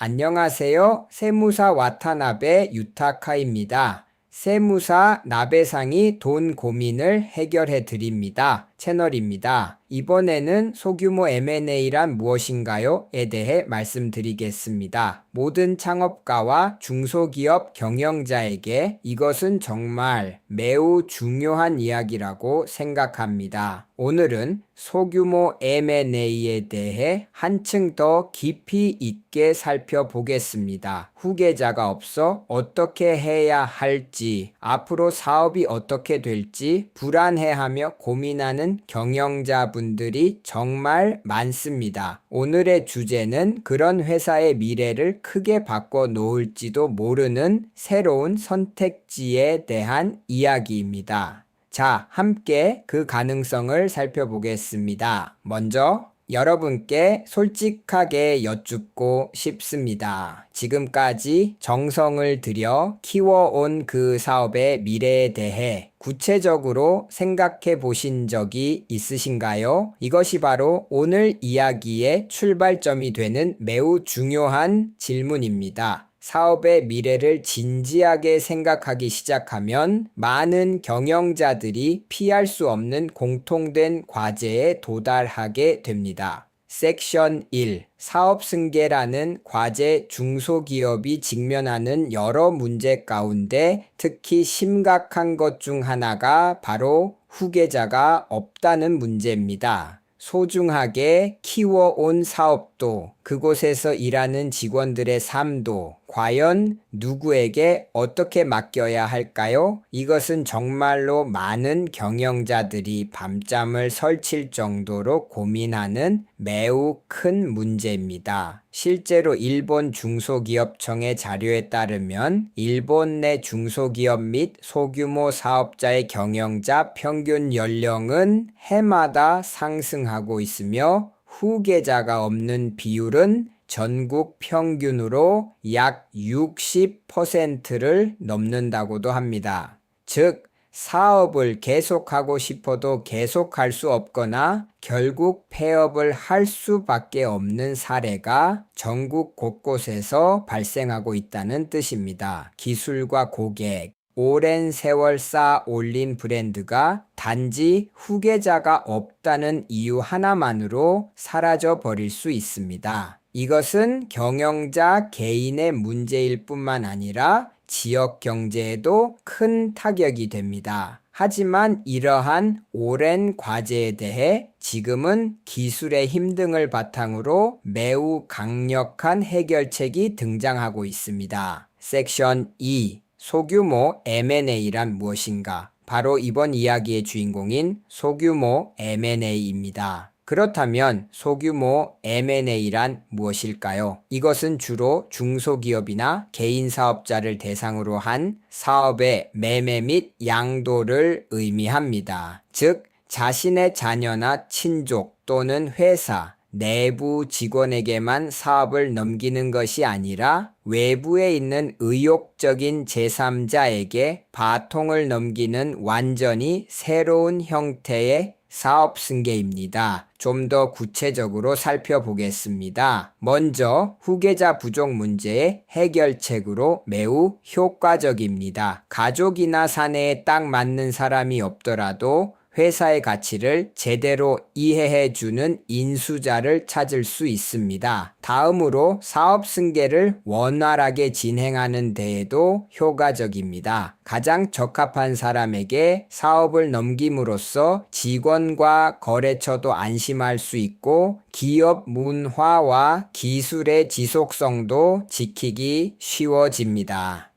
안녕하세요. 세무사 와타나베 유타카입니다. 세무사 나베상이 돈 고민을 해결해 드립니다. 채널입니다. 이번에는 소규모 M&A란 무엇인가요?에 대해 말씀드리겠습니다. 모든 창업가와 중소기업 경영자에게 이것은 정말 매우 중요한 이야기라고 생각합니다. 오늘은 소규모 M&A에 대해 한층 더 깊이 있게 살펴보겠습니다. 후계자가 없어 어떻게 해야 할지, 앞으로 사업이 어떻게 될지 불안해하며 고민하는 경영자분들이 정말 많습니다. 오늘의 주제는 그런 회사의 미래를 크게 바꿔 놓을지도 모르는 새로운 선택지에 대한 이야기입니다. 자, 함께 그 가능성을 살펴보겠습니다. 먼저 여러분께 솔직하게 여쭙고 싶습니다. 지금까지 정성을 들여 키워온 그 사업의 미래에 대해 구체적으로 생각해 보신 적이 있으신가요? 이것이 바로 오늘 이야기의 출발점이 되는 매우 중요한 질문입니다. 사업의 미래를 진지하게 생각하기 시작하면 많은 경영자들이 피할 수 없는 공통된 과제에 도달하게 됩니다. 섹션 1. 사업 승계라는 과제. 중소기업이 직면하는 여러 문제 가운데 특히 심각한 것 중 하나가 바로 후계자가 없다는 문제입니다. 소중하게 키워온 사업도, 그곳에서 일하는 직원들의 삶도 과연 누구에게 어떻게 맡겨야 할까요? 이것은 정말로 많은 경영자들이 밤잠을 설칠 정도로 고민하는 매우 큰 문제입니다. 실제로 일본 중소기업청의 자료에 따르면 일본 내 중소기업 및 소규모 사업자의 경영자 평균 연령은 해마다 상승하고 있으며 후계자가 없는 비율은 전국 평균으로 약 60%를 넘는다고도 합니다. 즉, 사업을 계속하고 싶어도 계속할 수 없거나 결국 폐업을 할 수밖에 없는 사례가 전국 곳곳에서 발생하고 있다는 뜻입니다. 기술과 고객, 오랜 세월 쌓아 올린 브랜드가 단지 후계자가 없다는 이유 하나만으로 사라져 버릴 수 있습니다. 이것은 경영자 개인의 문제일 뿐만 아니라 지역 경제에도 큰 타격이 됩니다. 하지만 이러한 오랜 과제에 대해 지금은 기술의 힘 등을 바탕으로 매우 강력한 해결책이 등장하고 있습니다. 섹션 2. 소규모 M&A란 무엇인가? 바로 이번 이야기의 주인공인 소규모 M&A입니다. 그렇다면 소규모 M&A란 무엇일까요? 이것은 주로 중소기업이나 개인 사업자를 대상으로 한 사업의 매매 및 양도를 의미합니다. 즉, 자신의 자녀나 친족 또는 회사, 내부 직원에게만 사업을 넘기는 것이 아니라 외부에 있는 의욕적인 제3자에게 바통을 넘기는 완전히 새로운 형태의 사업 승계입니다. 좀 더 구체적으로 살펴보겠습니다. 먼저 후계자 부족 문제의 해결책으로 매우 효과적입니다. 가족이나 사내에 딱 맞는 사람이 없더라도 회사의 가치를 제대로 이해해주는 인수자를 찾을 수 있습니다. 다음으로 사업 승계를 원활하게 진행하는 데에도 효과적입니다. 가장 적합한 사람에게 사업을 넘김으로써 직원과 거래처도 안심할 수 있고 기업 문화와 기술의 지속성도 지키기 쉬워집니다.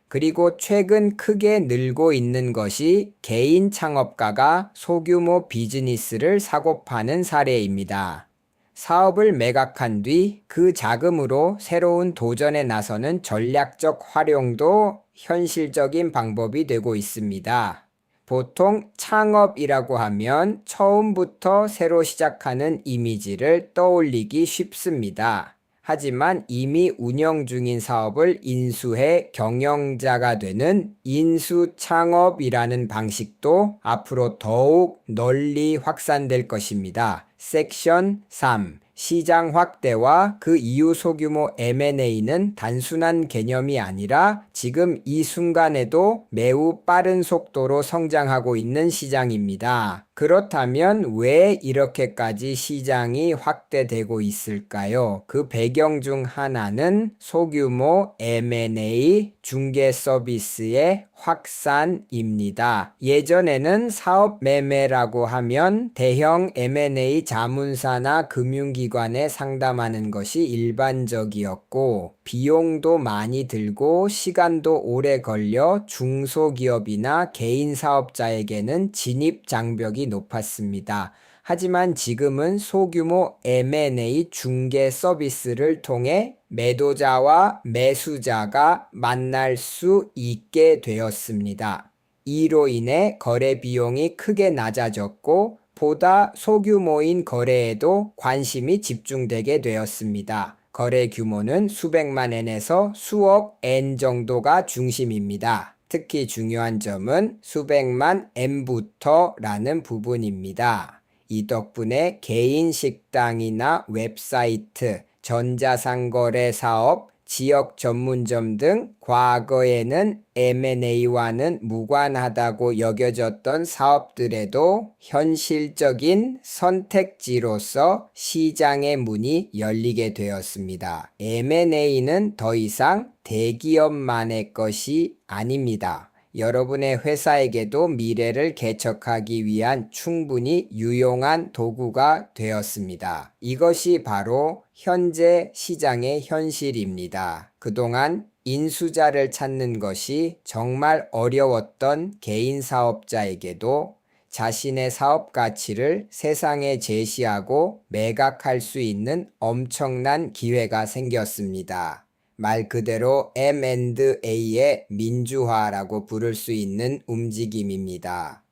그리고 최근 크게 늘고 있는 것이 개인 창업가가 소규모 비즈니스를 사고 파는 사례입니다. 사업을 매각한 뒤 그 자금으로 새로운 도전에 나서는 전략적 활용도 현실적인 방법이 되고 있습니다. 보통 창업이라고 하면 처음부터 새로 시작하는 이미지를 떠올리기 쉽습니다. 하지만 이미 운영 중인 사업을 인수해 경영자가 되는 인수창업이라는 방식도 앞으로 더욱 널리 확산될 것입니다. 섹션 3. 시장 확대와 그 이후 소규모 M&A는 단순한 개념이 아니라 지금 이 순간에도 매우 빠른 속도로 성장하고 있는 시장입니다. 그렇다면 왜 이렇게까지 시장이 확대되고 있을까요? 그 배경 중 하나는 소규모 M&A 중개 서비스의 확산입니다. 예전에는 사업 매매라고 하면 대형 M&A 자문사나 금융기관에 상담하는 것이 일반적이었고 비용도 많이 들고 시간도 오래 걸려 중소기업이나 개인 사업자에게는 진입 장벽이 높았습니다. 하지만 지금은 소규모 M&A 중개 서비스를 통해 매도자와 매수자가 만날 수 있게 되었습니다. 이로 인해 거래 비용이 크게 낮아졌고 보다 소규모인 거래에도 관심이 집중되게 되었습니다. 거래 규모는 수백만 엔에서 수억 엔 정도가 중심입니다. 특히 중요한 점은 수백만 엔부터라는 부분입니다. 이 덕분에 개인 식당이나 웹사이트, 전자상거래 사업, 지역 전문점 등 과거에는 M&A와는 무관하다고 여겨졌던 사업들에도 현실적인 선택지로서 시장의 문이 열리게 되었습니다. M&A는 더 이상 대기업만의 것이 아닙니다. 여러분의 회사에게도 미래를 개척하기 위한 충분히 유용한 도구가 되었습니다. 이것이 바로 현재 시장의 현실입니다. 그동안 인수자를 찾는 것이 정말 어려웠던 개인 사업자에게도 자신의 사업 가치를 세상에 제시하고 매각할 수 있는 엄청난 기회가 생겼습니다. 말 그대로 M&A의 민주화라고 부를 수 있는 움직임입니다.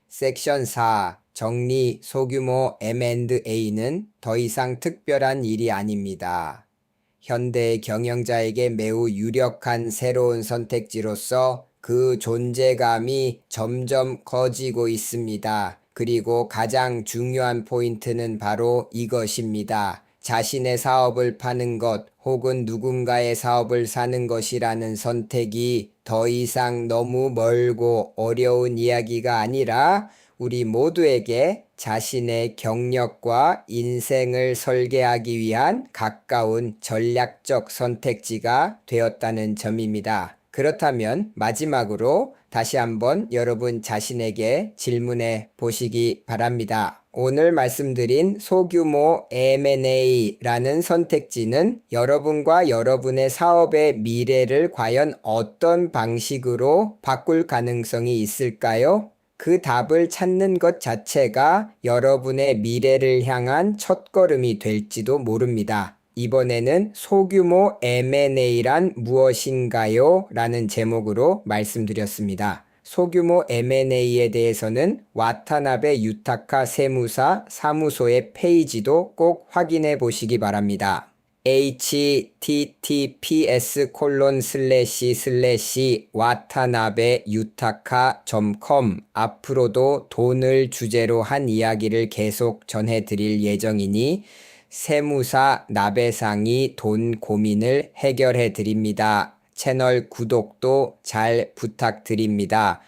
섹션 4. 정리 소규모 M&A는 더 이상 특별한 일이 아닙니다. 현대의 경영자에게 매우 유력한 새로운 선택지로서 그 존재감이 점점 커지고 있습니다. 그리고 가장 중요한 포인트는 바로 이것입니다. 자신의 사업을 파는 것 혹은 누군가의 사업을 사는 것이라는 선택이 더 이상 너무 멀고 어려운 이야기가 아니라 우리 모두에게 자신의 경력과 인생을 설계하기 위한 가까운 전략적 선택지가 되었다는 점입니다. 그렇다면 마지막으로 다시 한번 여러분 자신에게 질문해 보시기 바랍니다. 오늘 말씀드린 소규모 M&A라는 선택지는 여러분과 여러분의 사업의 미래를 과연 어떤 방식으로 바꿀 가능성이 있을까요? 그 답을 찾는 것 자체가 여러분의 미래를 향한 첫걸음이 될지도 모릅니다. 이번에는 소규모 M&A란 무엇인가요? 라는 제목으로 말씀드렸습니다. 소규모 M&A에 대해서는 와타나베 유타카 세무사 사무소의 페이지도 꼭 확인해 보시기 바랍니다. https://watanabeYutaka.com 앞으로도 돈을 주제로 한 이야기를 계속 전해드릴 예정이니 세무사 나베상이 돈 고민을 해결해 드립니다. 채널 구독도 잘 부탁드립니다.